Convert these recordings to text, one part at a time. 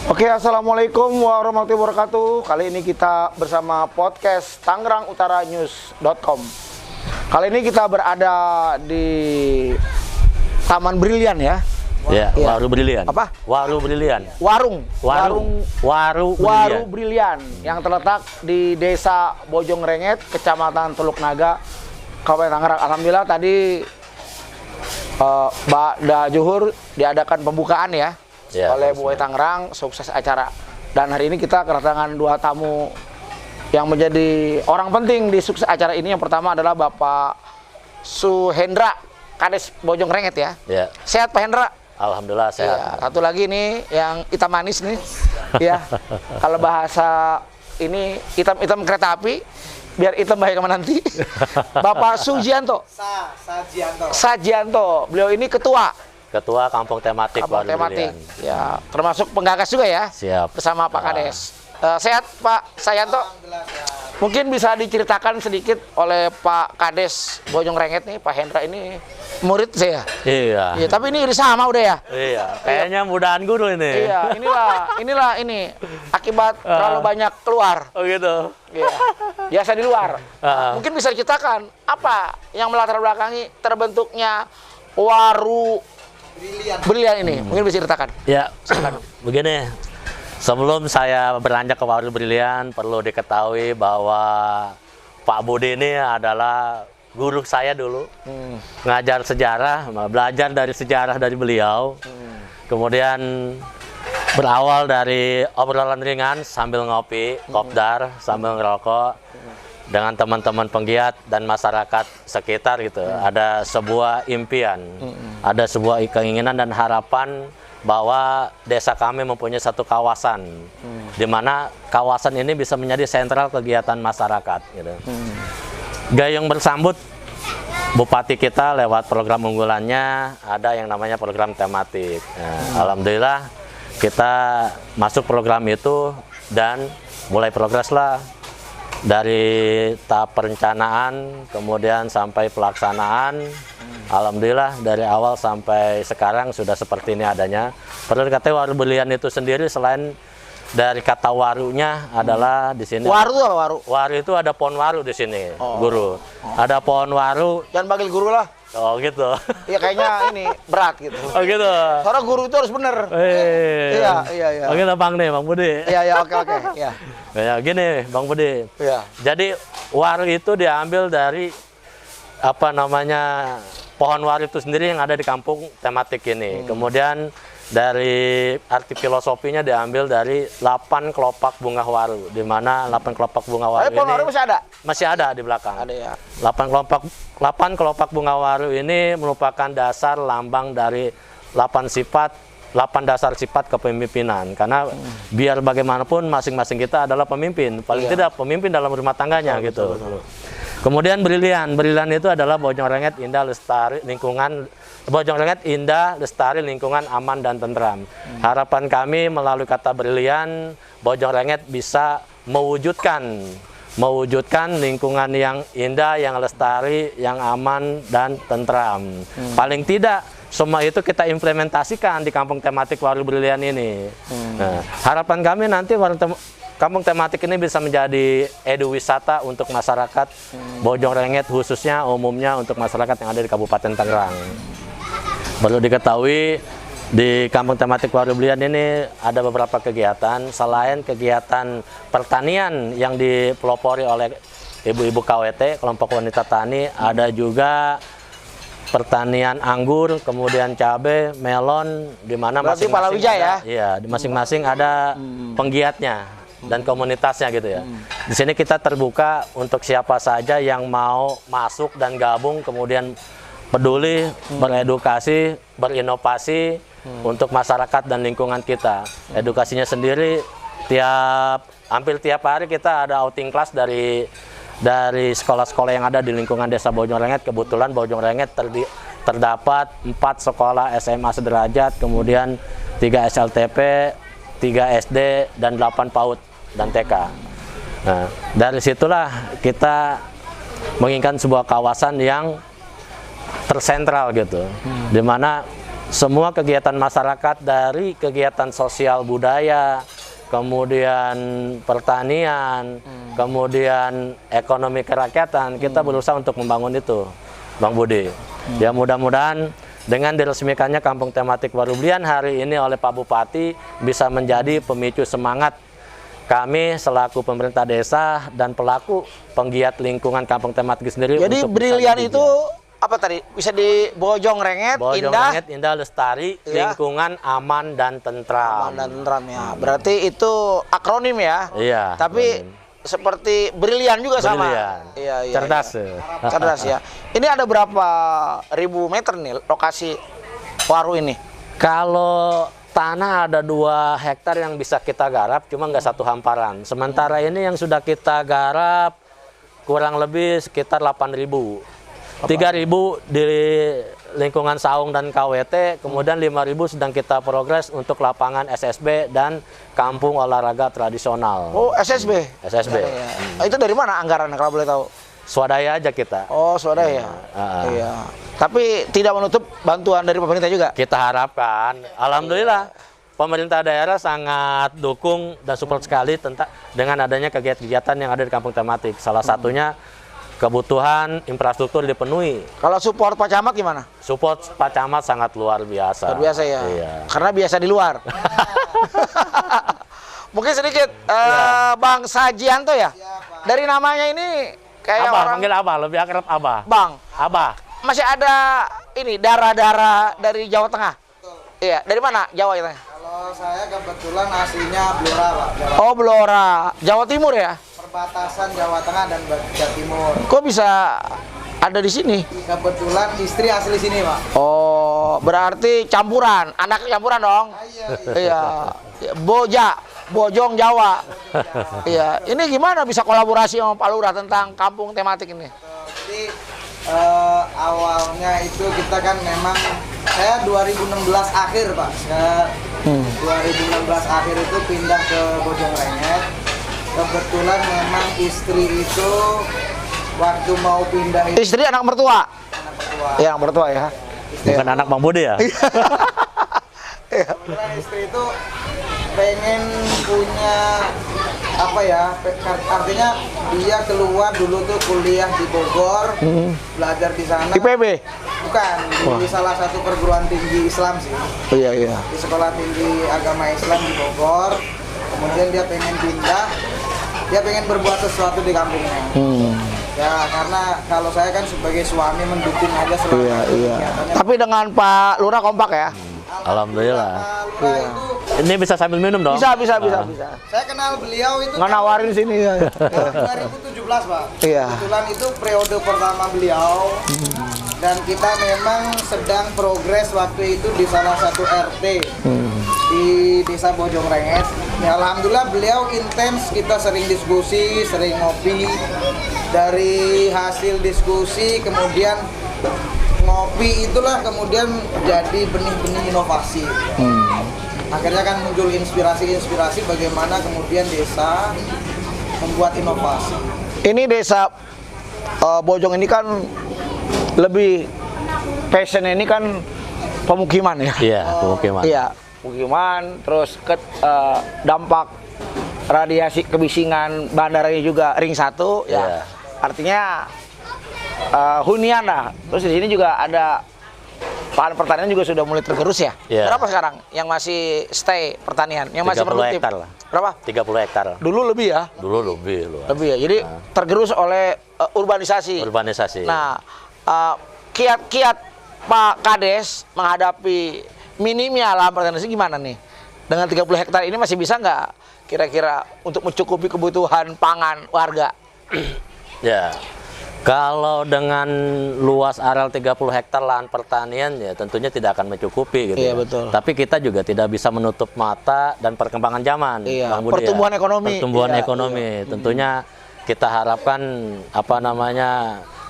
Oke, assalamualaikum warahmatullahi wabarakatuh. Kali ini kita bersama podcast TangerangUtaraNews.com. Kali ini kita berada di Taman Brilian ya. Ya, Waru Brilian. Apa? Waru Brilian. Waru Brilian yang terletak di Desa Bojong Renget, Kecamatan Teluk Naga, Kabupaten Tangerang. Alhamdulillah tadi Ba'da Zuhur diadakan pembukaan ya. Oleh Bupati Tangerang, sukses acara. Dan hari ini kita kedatangan dua tamu yang menjadi orang penting di sukses acara ini. Yang pertama adalah Bapak Suhendra, Kades Bojong Renget ya. Ya. Sehat Pak Hendra? Alhamdulillah sehat. Ya, satu lagi nih yang hitam manis nih. Ya. Kalau bahasa ini hitam kereta api, biar hitam bahaya kemana nanti. Bapak Sujianto. Sajianto. Beliau ini ketua Kampung Tematik Kampung Waru Tematik. Brilian. Ya, termasuk penggagas juga ya. Siap. Bersama Pak Kades. Sehat Pak Sayanto? Mungkin bisa diceritakan sedikit oleh Pak Kades Bojong Renget nih, Pak Hendra ini murid saya. Iya. Iya, tapi ini sama udah ya. Iya. Kayaknya mudahan guru ini. Iya, inilah ini akibat terlalu banyak keluar. Oh gitu. Iya. Biasa di luar. Mungkin bisa diceritakan apa yang melatar belakangi terbentuknya Waru Brilian ini. Mungkin bisa diceritakan. Ya, begini. Sebelum saya beranjak ke Waru Brilian, perlu diketahui bahwa Pak Budi ini adalah guru saya dulu. Ngajar sejarah, belajar dari sejarah dari beliau. Kemudian berawal dari obrolan ringan sambil ngopi, kopdar, sambil ngerokok dengan teman-teman penggiat dan masyarakat sekitar gitu. Ada sebuah impian, ada sebuah keinginan dan harapan bahwa desa kami mempunyai satu kawasan di mana kawasan ini bisa menjadi sentral kegiatan masyarakat gitu. Gayung bersambut Bupati kita lewat program unggulannya ada yang namanya program tematik. Alhamdulillah kita masuk program itu dan mulai progres lah dari tahap perencanaan kemudian sampai pelaksanaan. Alhamdulillah dari awal sampai sekarang sudah seperti ini adanya. Perlu dikatakan Waru Brilian itu sendiri selain dari kata warunya adalah di sini. Waru apa waru? Waru itu ada pohon waru di sini, guru. Ada pohon waru. Jangan panggil guru lah. Oh gitu. Iya kayaknya ini berat gitu. Oh gitu. Soalnya guru itu harus bener. Iya. Oke, Bang nih, Bang Budi. Iya, oke. Iya. Ya, gini, Bang Budi. Iya. Jadi waru itu diambil dari apa namanya pohon waru itu sendiri yang ada di kampung tematik ini. Kemudian dari arti filosofinya diambil dari 8 kelopak bunga waru, di mana 8 kelopak bunga waru pohon waru masih ada? Masih ada di belakang. Ada ya. 8 kelopak bunga waru ini merupakan dasar lambang dari 8 dasar sifat kepemimpinan. Karena biar bagaimanapun masing-masing kita adalah pemimpin, paling tidak pemimpin dalam rumah tangganya gitu. Betul. Kemudian Brilian itu adalah Bojong Renget indah lestari lingkungan. Bojong Renget indah lestari lingkungan aman dan tentram. Harapan kami melalui kata Brilian, Bojong Renget bisa mewujudkan lingkungan yang indah, yang lestari, yang aman dan tentram. Paling tidak semua itu kita implementasikan di kampung tematik Waru Brilian ini. Nah, harapan kami nanti kampung tematik ini bisa menjadi eduwisata untuk masyarakat Bojong Renget, khususnya umumnya untuk masyarakat yang ada di Kabupaten Tangerang. Perlu diketahui di kampung tematik Waru Brilian ini ada beberapa kegiatan. Selain kegiatan pertanian yang dipelopori oleh ibu-ibu KWT, kelompok wanita tani, ada juga pertanian anggur, kemudian cabai, melon, di mana masing-masing ada, ya, di masing-masing ada penggiatnya dan komunitasnya gitu ya. Di sini kita terbuka untuk siapa saja yang mau masuk dan gabung, kemudian peduli, beredukasi, berinovasi untuk masyarakat dan lingkungan kita. Edukasinya sendiri hampir tiap hari kita ada outing class dari sekolah-sekolah yang ada di lingkungan Desa Bojong Renget. Kebetulan Bojong Renget terdapat 4 sekolah SMA sederajat, kemudian 3 SLTP, 3 SD, dan 8 PAUD dan TK. Nah, dari situlah kita menginginkan sebuah kawasan yang tersentral gitu, dimana semua kegiatan masyarakat dari kegiatan sosial budaya, kemudian pertanian, kemudian ekonomi kerakyatan, kita berusaha untuk membangun itu, Bang Budi. Ya mudah-mudahan dengan diresmikannya Kampung Tematik Warublian hari ini oleh Pak Bupati bisa menjadi pemicu semangat kami selaku pemerintah desa dan pelaku penggiat lingkungan Kampung Tematik sendiri. Jadi untuk Brilian itu apa tadi? Bisa di Bojong Renget, indah, Renget, indah, lestari, ya. Lingkungan aman dan tentram. Aman dan tentram ya. Berarti itu akronim ya. Iya. Tapi seperti Brilian juga sama. Brilian. Iya, iya. Cerdas. Iya. Cerdas ya. Ini ada berapa ribu meter nih lokasi waru ini? Kalau tanah ada 2 hektar yang bisa kita garap, cuma nggak satu hamparan. Sementara ini yang sudah kita garap kurang lebih sekitar 8.000. 3.000 di lingkungan Saung dan KWT, kemudian 5.000 sedang kita progres untuk lapangan SSB dan kampung olahraga tradisional. Oh, SSB. SSB. Ya. Itu dari mana anggarannya kalau boleh tahu? Swadaya aja kita. Oh, swadaya. Iya. Tapi tidak menutup bantuan dari pemerintah juga. Kita harapkan, alhamdulillah pemerintah daerah sangat dukung dan support sekali dengan adanya kegiatan-kegiatan yang ada di Kampung Tematik. Salah satunya kebutuhan infrastruktur dipenuhi. Kalau support Pak Camat gimana? Support Pak Camat sangat luar biasa. Luar biasa ya. Iya. Karena biasa di luar. Mungkin sedikit Bang Sajianto ya. Dari namanya ini kayak Abah, orang panggil Abah, lebih akrab Abah. Bang. Abah. Masih ada ini darah-darah dari Jawa Tengah. Iya, dari mana Jawa Tengah? Kalau saya kebetulan aslinya Blora, Pak. Oh, Blora. Jawa Timur ya? Perbatasan Jawa Tengah dan Jawa Timur. Kok bisa ada di sini? Kebetulan istri asli sini, Pak. Oh, berarti campuran. Anak campuran dong? Iya. Bojong Jawa. Iya. Ini gimana bisa kolaborasi sama Pak Lurah tentang Kampung Tematik ini? Jadi awalnya itu kita kan memang saya 2016 akhir, Pak. Saya 2016 akhir itu pindah ke Bojong Renget. Kebetulan memang istri itu waktu mau pindah itu Istri anak mertua? anak mertua. Iya, anak mertua ya. Bukan anak Bang Budi ya? Kebetulan istri itu pengen punya apa ya, artinya dia keluar dulu tuh kuliah di Bogor, belajar di sana. IPB? Bukan, di salah satu perguruan tinggi Islam sih. Iya, iya. Di Sekolah Tinggi Agama Islam di Bogor. Kemudian dia pengen pindah, dia pengen berbuat sesuatu di kampungnya. Ya, karena kalau saya kan sebagai suami mendukung aja selama kegiatannya. Tapi dengan Pak Lurah kompak ya? Alhamdulillah. Pak Lurah itu, Ini bisa sambil minum dong? Bisa. saya kenal beliau itu Nggak nawarin sini ya. 2017, Pak. Iya. Kebetulan itu periode pertama beliau. Dan kita memang sedang progres waktu itu di salah satu RT di Desa Bojong Renget. Ya, alhamdulillah beliau intens, kita sering diskusi, sering ngopi. Dari hasil diskusi kemudian ngopi itulah kemudian jadi benih-benih inovasi. Akhirnya kan muncul inspirasi-inspirasi bagaimana kemudian desa membuat inovasi. Ini desa Bojong ini kan lebih passionnya ini kan pemukiman ya. Iya, pemukiman. Iya, pemukiman. Terus dampak radiasi kebisingan bandaranya juga ring 1 ya. Iya. Artinya hunian lah. Terus di sini juga ada lahan pertanian juga sudah mulai tergerus ya. Iya. Berapa sekarang yang masih stay pertanian, yang masih 30 produktif? hektar lah. Berapa? 30 hektar. Dulu lebih ya. Dulu lebih luas. Lebih ya. Jadi tergerus oleh urbanisasi. Urbanisasi. Nah, kiat-kiat Pak Kades menghadapi minimnya lahan pertanian gimana nih? Dengan 30 hektar ini masih bisa nggak kira-kira untuk mencukupi kebutuhan pangan warga? Ya, kalau dengan luas areal 30 hektar lahan pertanian ya tentunya tidak akan mencukupi gitu. Iya, ya. betul. Tapi kita juga tidak bisa menutup mata dan perkembangan zaman. Iya, Bang Budi, pertumbuhan ekonomi. Pertumbuhan Iya, ekonomi. Tentunya kita harapkan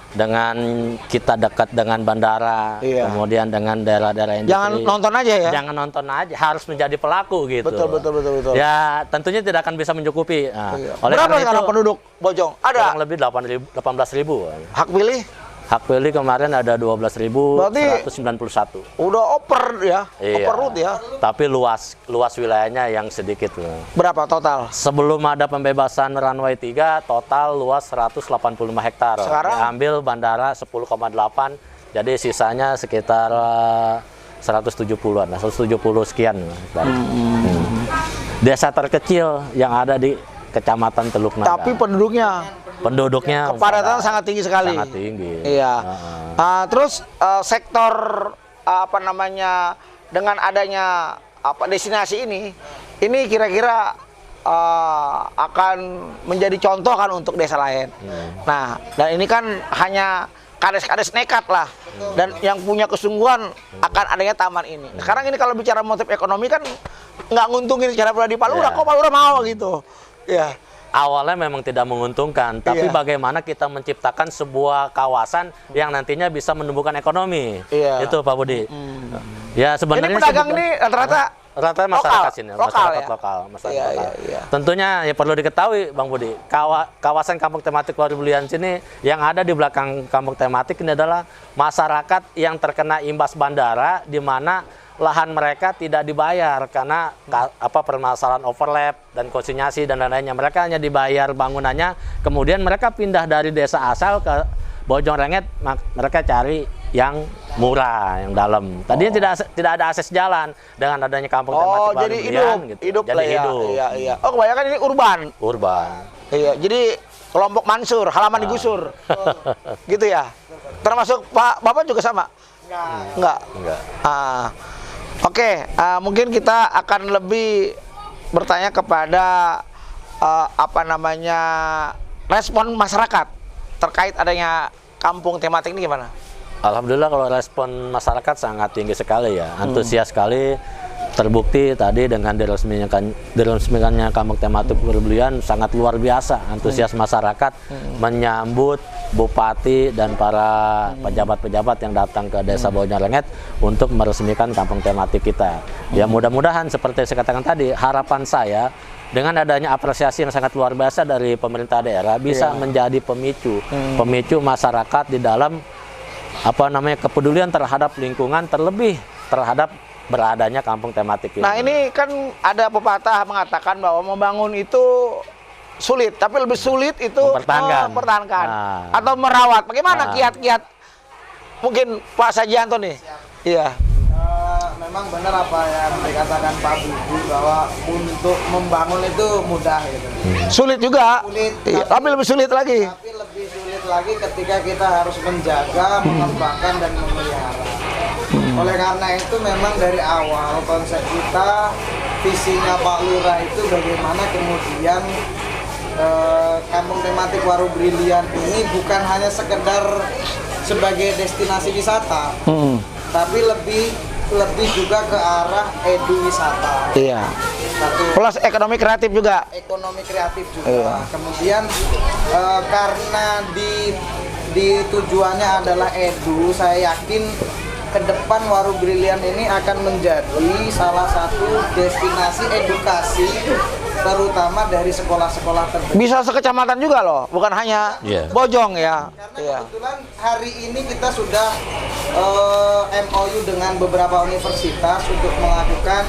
dengan kita dekat dengan bandara, Iya. kemudian dengan daerah-daerah industri. Jangan nonton aja ya. Jangan nonton aja, harus menjadi pelaku gitu. Betul. Ya, tentunya tidak akan bisa mencukupi. Nah, Iya. oleh Berapa karena sekarang itu, penduduk Bojong? Ada kurang lebih 18.000. hak pilih? Hak pilih kemarin ada 12.191. Udah oper ya, Iya. oper root ya. Tapi luas wilayahnya yang sedikit loh. Berapa total? Sebelum ada pembebasan runway 3, total luas 185 hektar. Sekarang? Diambil bandara 10,8, jadi sisanya sekitar 170-an, 170 sekian. Desa terkecil yang ada di Kecamatan Teluk Naga. Tapi penduduknya sangat kepadatan sangat tinggi sekali. Sangat tinggi. Iya. Terus sektor apa namanya dengan adanya destinasi ini kira-kira akan menjadi contoh kan untuk desa lain. Nah, dan ini kan hanya kades-kades nekat lah, dan yang punya kesungguhan akan adanya taman ini. Sekarang ini kalau bicara motif ekonomi kan nggak nguntungin secara pribadi Palura, kok Palura mau gitu. Ya. Awalnya memang tidak menguntungkan, tapi bagaimana kita menciptakan sebuah kawasan yang nantinya bisa menumbuhkan ekonomi. Itu Pak Budi. Ya sebenarnya ini pedagang ini rata-rata masyarakat sini, masyarakat ya? lokal. Iya. Tentunya ya perlu diketahui Bang Budi, kawasan kampung tematik Warubrilian sini yang ada di belakang kampung tematik ini adalah masyarakat yang terkena imbas bandara, di mana lahan mereka tidak dibayar karena permasalahan overlap dan konsinyasi dan lain-lainnya. Mereka hanya dibayar bangunannya, kemudian mereka pindah dari desa asal ke Bojongrenget, mereka cari yang murah, yang dalam. Tadinya tidak ada akses jalan, dengan adanya kampung tematik Warubrilian hidup. Hidup. Oh, kebanyakan ini urban. Iya, jadi kelompok mansur, halaman digusur. Gitu ya. Termasuk Bapak juga sama? Enggak. Oke, mungkin kita akan lebih bertanya kepada respon masyarakat terkait adanya kampung tematik ini gimana? Alhamdulillah kalau respon masyarakat sangat tinggi sekali ya, antusias sekali. Terbukti tadi dengan diresmikannya kampung tematik Warubrilian sangat luar biasa antusias masyarakat menyambut bupati dan para pejabat-pejabat yang datang ke Desa Bojongrenget untuk meresmikan kampung tematik kita. Ya mudah-mudahan seperti saya katakan tadi, harapan saya dengan adanya apresiasi yang sangat luar biasa dari pemerintah daerah bisa menjadi pemicu masyarakat di dalam kepedulian terhadap lingkungan, terlebih terhadap beradanya kampung tematik ini. Nah ini kan ada pepatah mengatakan bahwa membangun itu sulit, tapi lebih sulit itu mempertahankan atau merawat. Bagaimana kiat-kiat mungkin Pak Sajianto nih? Iya. Memang benar apa yang dikatakan Pak Budi bahwa untuk membangun itu mudah gitu. Sulit juga. Tapi lebih sulit lagi. Tapi lebih sulit lagi ketika kita harus menjaga, mengembangkan dan memelihara. Oleh karena itu memang dari awal konsep kita, visinya Pak Lurah itu bagaimana kemudian kampung tematik Warubrilian ini bukan hanya sekedar sebagai destinasi wisata, tapi lebih juga ke arah edu wisata. Iya. Plus ekonomi kreatif juga. Ekonomi kreatif juga. Kemudian karena di tujuannya adalah edu, saya yakin ke depan Warubrilian ini akan menjadi salah satu destinasi edukasi, terutama dari sekolah-sekolah terdekat. Bisa sekecamatan juga loh, bukan hanya Bojong ya. Karena kebetulan hari ini kita sudah MOU dengan beberapa universitas untuk melakukan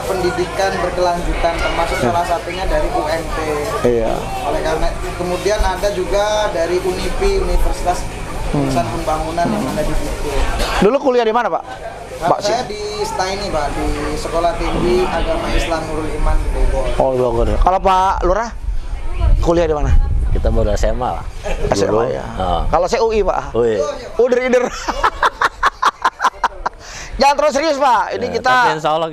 pendidikan berkelanjutan, termasuk salah satunya dari UNT. Iya. Oleh karena kemudian ada juga dari UNIPI, Universitas Urusan Pembangunan yang ada di situ. Dulu kuliah di mana, Pak? Saya di STAINI, Pak, di Sekolah Tinggi Agama Islam Nurul Iman di Bogor. Oh, Bogor. Kalau Pak Lurah kuliah di mana? Kita baru SMA lah. SMA ya. Kalau saya UI, Pak. Uder-ider. Jangan terus serius, Pak. Ini kita. Tapi insya Allah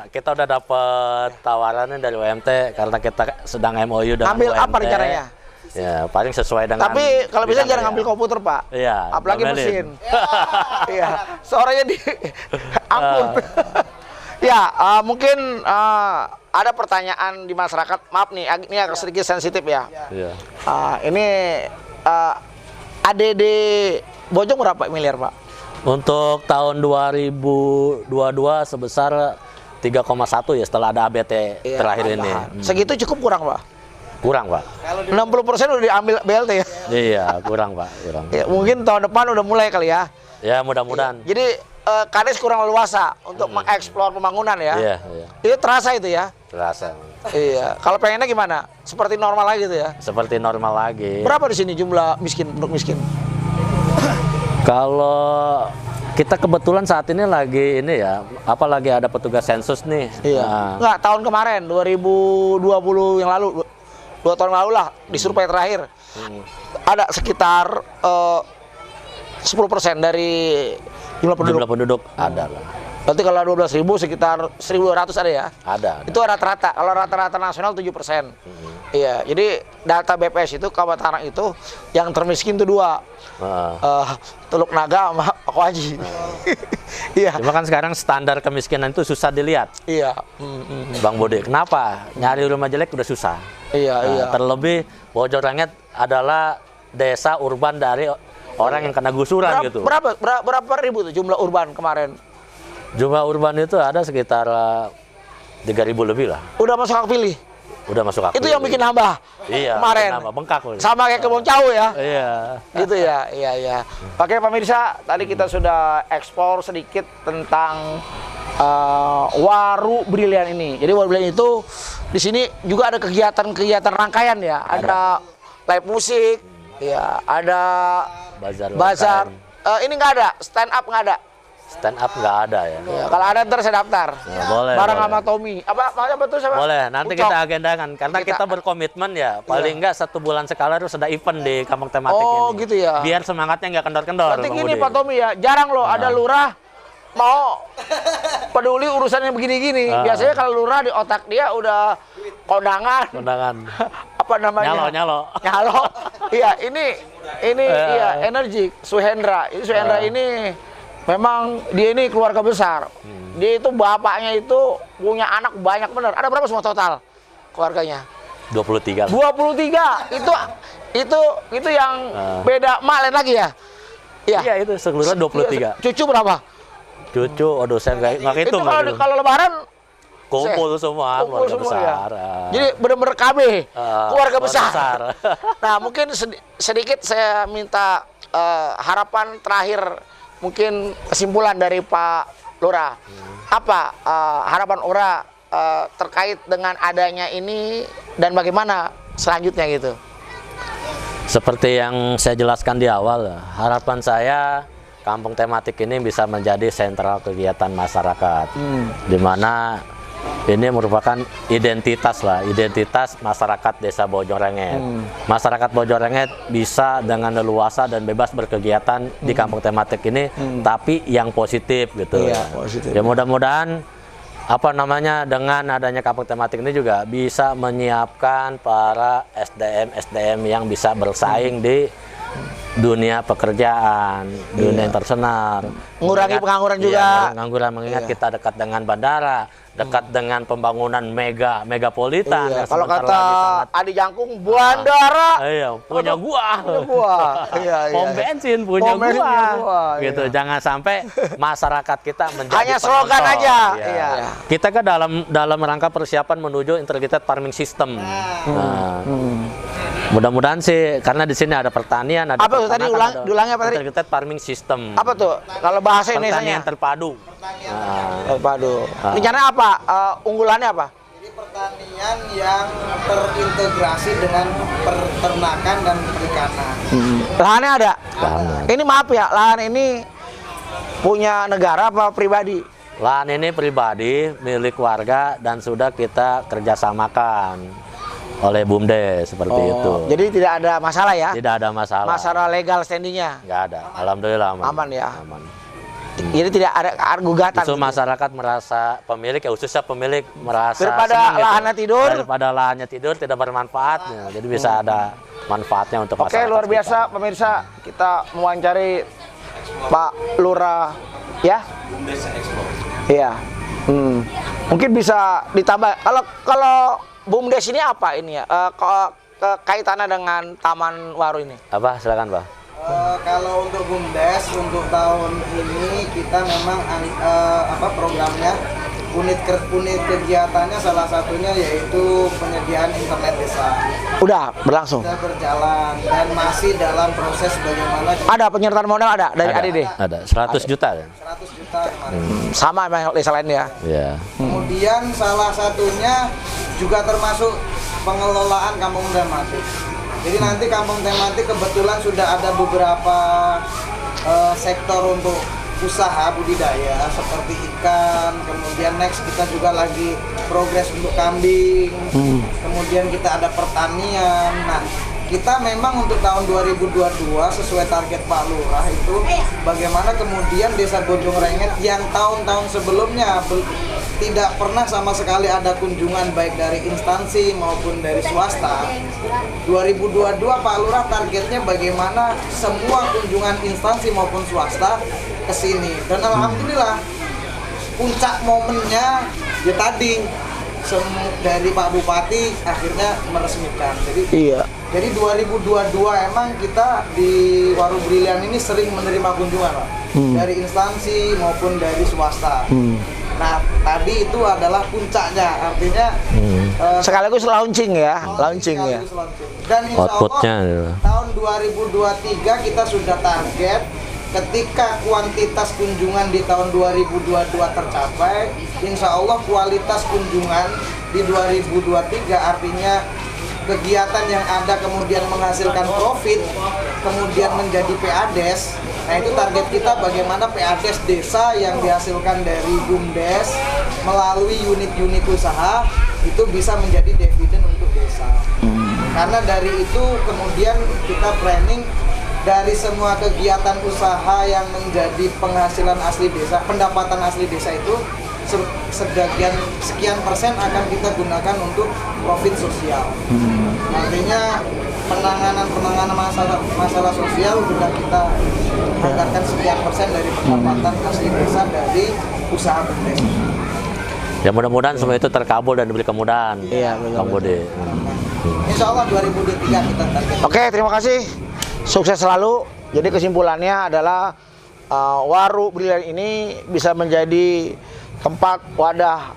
kita udah dapet tawarannya dari UMT karena kita sedang MOU dengan ambil UMT. apa rencananya? Ya, paling sesuai dengan. Tapi kalau bisa jangan ngambil komputer, Pak. Iya. Apalagi mesin. Iya. Suaranya ampun. Ya, mungkin ada pertanyaan di masyarakat. Maaf nih, ini agak sedikit sensitif ya. Iya. Ini ADD Bojong berapa miliar, Pak? Untuk tahun 2022 sebesar 3,1 ya setelah ada ABT terakhir ini. Segitu cukup kurang, Pak? Kurang, Pak. 60% udah diambil BLT ya. Iya, kurang Pak, kurang. Ya, mungkin tahun depan udah mulai kali ya. Ya mudah-mudahan. Jadi Kades kurang leluasa untuk mengeksplor pembangunan ya. Iya, iya. Itu terasa itu ya. Terasa. Iya. Kalau pengennya gimana? Seperti normal lagi gitu ya. Seperti normal lagi. Berapa di sini jumlah penduduk miskin? Kalau kita kebetulan saat ini lagi ini ya, apalagi ada petugas sensus nih. Iya. Enggak, tahun kemarin 2020 yang lalu, 2 tahun lalu lah di survei terakhir. Ada sekitar 10% dari jumlah penduduk. Jumlah penduduk ada lah. Berarti kalau 12.000 sekitar 1.200 ada ya? Ada. Itu rata-rata. Kalau rata-rata nasional 7%. Iya, jadi data BPS itu Kabupaten Tangerang itu yang termiskin itu 2. Teluk Naga sama Paku Haji. Iya. Cuma kan sekarang standar kemiskinan itu susah dilihat. Iya. Bang Bode, kenapa? Nyari rumah jelek udah susah. Iya, iya. Terlebih Bojorengget adalah desa urban dari orang yang kena gusuran gitu. Berapa ribu tuh jumlah urban kemarin? Jumlah urban itu ada sekitar 3.000 lebih lah. Udah masuk hak pilih? Udah masuk hak Itu pilih. yang bikin nambah kemarin. Nambah bengkak. Sama kayak Kebon Cau ya? Iya. Gitu ya, iya. Oke pemirsa, tadi kita sudah eksplor sedikit tentang Waru Brilian ini. Jadi Waru Brilian itu di sini juga ada kegiatan-kegiatan rangkaian ya. Ada live musik, ya, ada bazar. Ini nggak ada, stand up nggak ada. Stand up nggak ada ya. Ya, kalau ada ntar saya daftar. Ya, boleh. Bareng boleh. sama Tommy. Apa betul sama? Boleh, nanti Ucok. kita agendakan karena kita berkomitmen ya. Paling nggak 1 bulan sekali harus ada event di kampung tematik ini. Oh gitu ya. Biar semangatnya nggak kendor-kendor. Berarti Bang gini Budi. Pak Tommy ya, jarang loh ada lurah mau peduli urusannya begini-gini. Biasanya kalau lurah di otak dia udah kondangan. Apa namanya? Nyalo. Iya, ini iya energik Suhendra. Ini Suhendra ini memang dia ini keluarga besar. Dia itu bapaknya itu punya anak banyak bener. Ada berapa semua total keluarganya? 23. 23. Itu yang beda mak lain lagi ya? Iya, itu seluruh 23. Cucu berapa? Cucu, aduh saya nggak hitung. Itu kalau lebaran kumpul semua keluarga semua besar. ya. Jadi benar-benar KB keluarga besar. Nah, mungkin sedikit saya minta harapan terakhir, mungkin kesimpulan dari Pak Lurah. Apa harapan Ora terkait dengan adanya ini dan bagaimana selanjutnya gitu? Seperti yang saya jelaskan di awal, harapan saya kampung tematik ini bisa menjadi sentral kegiatan masyarakat, di mana ini merupakan identitas masyarakat Desa Bojorengget. Masyarakat Bojorengget bisa dengan leluasa dan bebas berkegiatan di kampung tematik ini, tapi yang positif gitu. Iya, positif. Ya mudah-mudahan dengan adanya kampung tematik ini juga bisa menyiapkan para SDM yang bisa bersaing di dunia pekerjaan, dunia internasional. Mengurangi pengangguran juga. Iya, pengangguran, mengingat kita dekat dengan bandara, dekat dengan pembangunan megapolitan. Iya, kalau kata Adi Jangkung, bandara punya gua. Iya. Pom bensin punya Pom bensin gua. punya gua, Gitu. iya. Jangan sampai masyarakat kita menjadi Hanya slogan penonton. aja. Iya. Iya. Kita kan dalam rangka persiapan menuju integrated farming system. Nah, mudah-mudahan sih, karena di sini ada pertanian, ada apa tuh tadi peternakan, diulangnya apa tadi? Integrated farming system. Apa tuh? Kalau bahasa Pertanian Indonesianya? terpadu. Terpadu. Rencananya apa? Unggulannya apa? Jadi pertanian yang terintegrasi dengan peternakan dan perikanan. Lahannya ada? Lahan. Ini maaf ya, lahan ini punya negara apa pribadi? Lahan ini pribadi, milik warga, dan sudah kita kerjasamakan oleh BUMDes seperti itu. Jadi tidak ada masalah ya? Tidak ada masalah. Masalah legal standingnya? Nggak ada. Alhamdulillah aman. Aman ya? Aman. Jadi tidak ada gugatan? Itu gitu? masyarakat merasa pemilik, khususnya pemilik merasa daripada senang gitu. lahannya tidur? Daripada lahannya tidur tidak bermanfaatnya. Jadi bisa ada manfaatnya untuk masyarakat. Oke, luar biasa sekitar. pemirsa. Kita mewawancari Pak Lurah ya? Iya. Mungkin bisa ditambah. Kalau BUMDes ini apa ini ya? Kaitannya dengan Taman Waru ini? Apa? Silakan, Pak. Kalau untuk BUMDes untuk tahun ini kita memang programnya unit kegiatannya salah satunya yaitu penyediaan internet desa. Udah berlangsung. Sudah berjalan dan masih dalam proses bagaimana. Ada penyertaan modal ada dari ADD. Ada 100 juta ya. 100 juta kemarin. Sama emang desa lain ya. Iya. Kemudian salah satunya juga termasuk pengelolaan kampung tematik. Jadi nanti kampung tematik kebetulan sudah ada beberapa sektor untuk usaha budidaya seperti ikan, kemudian next kita juga lagi progres untuk kambing, kemudian kita ada pertanian. Nah, kita memang untuk tahun 2022 sesuai target Pak Lurah itu bagaimana kemudian Desa Bojongrenget yang tahun-tahun sebelumnya tidak pernah sama sekali ada kunjungan baik dari instansi maupun dari swasta. 2022 Pak Lurah targetnya bagaimana semua kunjungan instansi maupun swasta ke sini. Dan alhamdulillah puncak momennya ya tadi dari Pak Bupati akhirnya meresmikan. Jadi 2022 emang kita di Waru Brilian ini sering menerima kunjungan Pak, dari instansi maupun dari swasta. Nah, tadi itu adalah puncaknya, artinya sekaligus launching ya, launching ya. Dan insya Outputnya Allah tahun 2023 kita sudah target ketika kuantitas kunjungan di tahun 2022 tercapai, insya Allah kualitas kunjungan di 2023 artinya kegiatan yang ada kemudian menghasilkan profit, kemudian menjadi PADES. Nah itu target kita bagaimana PADES desa yang dihasilkan dari BUMDes melalui unit-unit usaha itu bisa menjadi dividen untuk desa. Karena dari itu kemudian kita planning dari semua kegiatan usaha yang menjadi penghasilan asli desa, pendapatan asli desa itu sekian persen akan kita gunakan untuk profit sosial. Artinya penanganan masalah sosial sudah kita anggarkan sekian persen dari pendapatan asli desa dari usaha BUMDes. Ya mudah-mudahan semua itu terkabul dan diberi kemudahan. Iya, Kang Budi. Insya Allah 2023 kita target. Oke, terima kasih. Sukses selalu. Jadi kesimpulannya adalah Waru Brilian ini bisa menjadi tempat wadah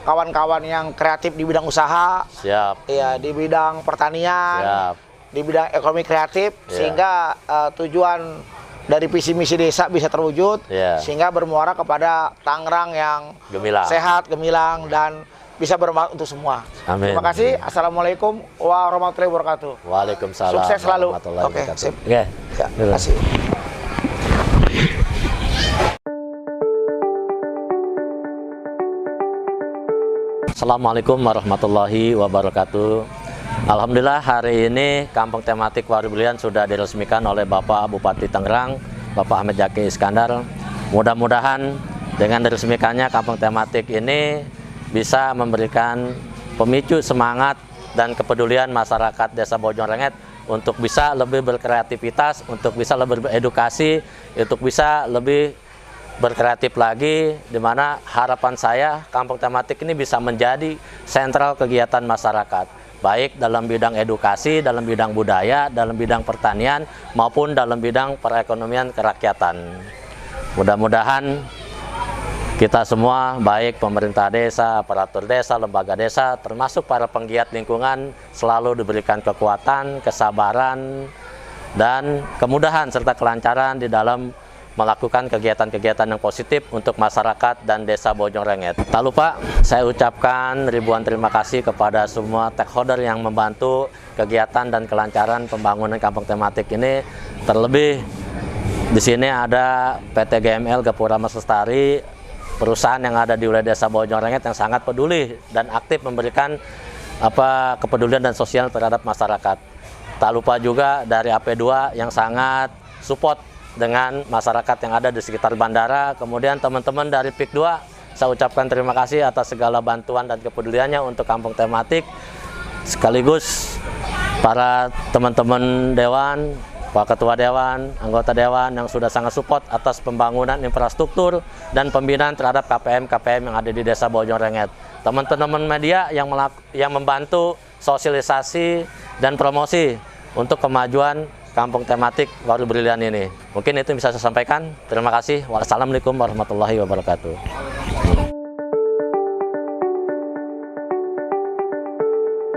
kawan-kawan yang kreatif di bidang usaha. Siap. Iya, di bidang pertanian. Siap. Di bidang ekonomi kreatif, sehingga tujuan dari visi misi desa bisa terwujud, sehingga bermuara kepada Tangerang yang gemilang, sehat, gemilang, dan bisa bermanfaat untuk semua. Amin. Terima kasih. Assalamualaikum warahmatullahi wabarakatuh. Waalaikumsalam. Sukses selalu. Oke, sip. Ya, Terima kasih. Assalamualaikum warahmatullahi wabarakatuh. Alhamdulillah hari ini Kampung Tematik Waru Brilian sudah diresmikan oleh Bapak Bupati Tangerang, Bapak Ahmad Zaki Iskandar. Mudah-mudahan dengan diresmikannya Kampung Tematik ini bisa memberikan pemicu semangat dan kepedulian masyarakat Desa Bojongrenget untuk bisa lebih berkreativitas, untuk bisa lebih beredukasi, untuk bisa lebih berkreatif lagi, di mana harapan saya Kampung Tematik ini bisa menjadi sentral kegiatan masyarakat, baik dalam bidang edukasi, dalam bidang budaya, dalam bidang pertanian, maupun dalam bidang perekonomian kerakyatan. Mudah-mudahan kita semua, baik pemerintah desa, aparatur desa, lembaga desa, termasuk para penggiat lingkungan, selalu diberikan kekuatan, kesabaran, dan kemudahan serta kelancaran di dalam melakukan kegiatan-kegiatan yang positif untuk masyarakat dan Desa Bojongrenget. Tak lupa, saya ucapkan ribuan terima kasih kepada semua stakeholder yang membantu kegiatan dan kelancaran pembangunan Kampung Tematik ini. Terlebih di sini ada PT GML Gapura Mas Lestari, perusahaan yang ada di wilayah Desa Bojongrenget yang sangat peduli dan aktif memberikan kepedulian dan sosial terhadap masyarakat. Tak lupa juga dari AP2 yang sangat support dengan masyarakat yang ada di sekitar bandara. Kemudian teman-teman dari PIK 2, saya ucapkan terima kasih atas segala bantuan dan kepeduliannya untuk Kampung Tematik. Sekaligus para teman-teman Dewan, Pak Ketua Dewan, anggota Dewan yang sudah sangat support atas pembangunan infrastruktur dan pembinaan terhadap KPM-KPM yang ada di Desa Bojongrenget. Teman-teman media yang membantu sosialisasi dan promosi untuk kemajuan Kampung Tematik Waru Brilian ini. Mungkin itu yang bisa saya sampaikan. Terima kasih. Wassalamualaikum warahmatullahi wabarakatuh.